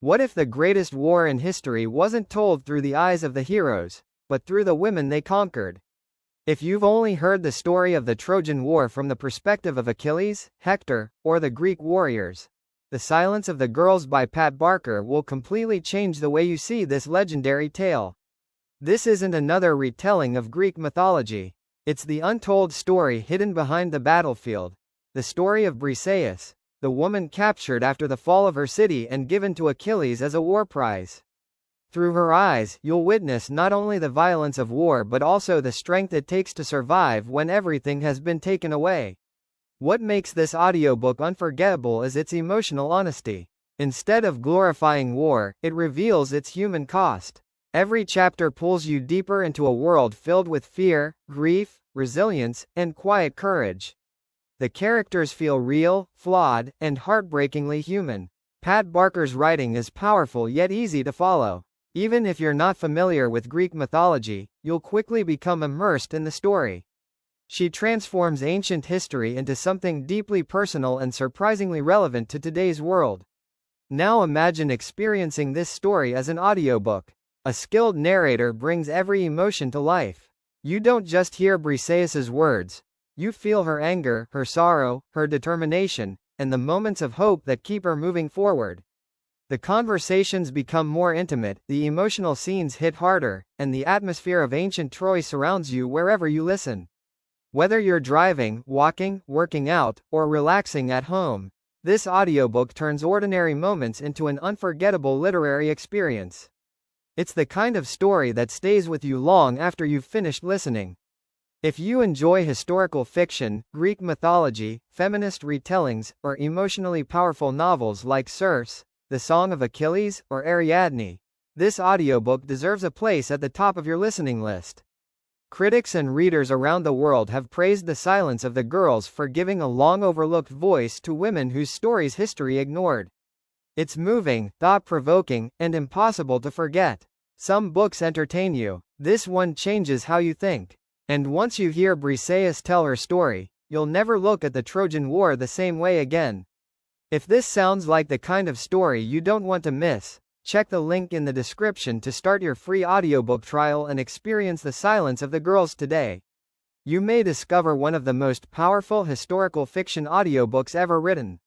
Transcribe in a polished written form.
What if the greatest war in history wasn't told through the eyes of the heroes, but through the women they conquered? If you've only heard the story of the Trojan War from the perspective of Achilles, Hector, or the Greek warriors, The Silence of the Girls by Pat Barker will completely change the way you see this legendary tale. This isn't another retelling of Greek mythology. It's the untold story hidden behind the battlefield. The story of Briseis, the woman captured after the fall of her city and given to Achilles as a war prize. Through her eyes, you'll witness not only the violence of war but also the strength it takes to survive when everything has been taken away. What makes this audiobook unforgettable is its emotional honesty. Instead of glorifying war, it reveals its human cost. Every chapter pulls you deeper into a world filled with fear, grief, resilience, and quiet courage. The characters feel real, flawed, and heartbreakingly human. Pat Barker's writing is powerful yet easy to follow. Even if you're not familiar with Greek mythology, you'll quickly become immersed in the story. She transforms ancient history into something deeply personal and surprisingly relevant to today's world. Now imagine experiencing this story as an audiobook. A skilled narrator brings every emotion to life. You don't just hear Briseis' words. You feel her anger, her sorrow, her determination, and the moments of hope that keep her moving forward. The conversations become more intimate, the emotional scenes hit harder, and the atmosphere of ancient Troy surrounds you wherever you listen. Whether you're driving, walking, working out, or relaxing at home, this audiobook turns ordinary moments into an unforgettable literary experience. It's the kind of story that stays with you long after you've finished listening. If you enjoy historical fiction, Greek mythology, feminist retellings, or emotionally powerful novels like Circe, The Song of Achilles, or Ariadne, this audiobook deserves a place at the top of your listening list. Critics and readers around the world have praised The Silence of the Girls for giving a long-overlooked voice to women whose stories history ignored. It's moving, thought-provoking, and impossible to forget. Some books entertain you. This one changes how you think. And once you hear Briseis tell her story, you'll never look at the Trojan War the same way again. If this sounds like the kind of story you don't want to miss, check the link in the description to start your free audiobook trial and experience The Silence of the Girls today. You may discover one of the most powerful historical fiction audiobooks ever written.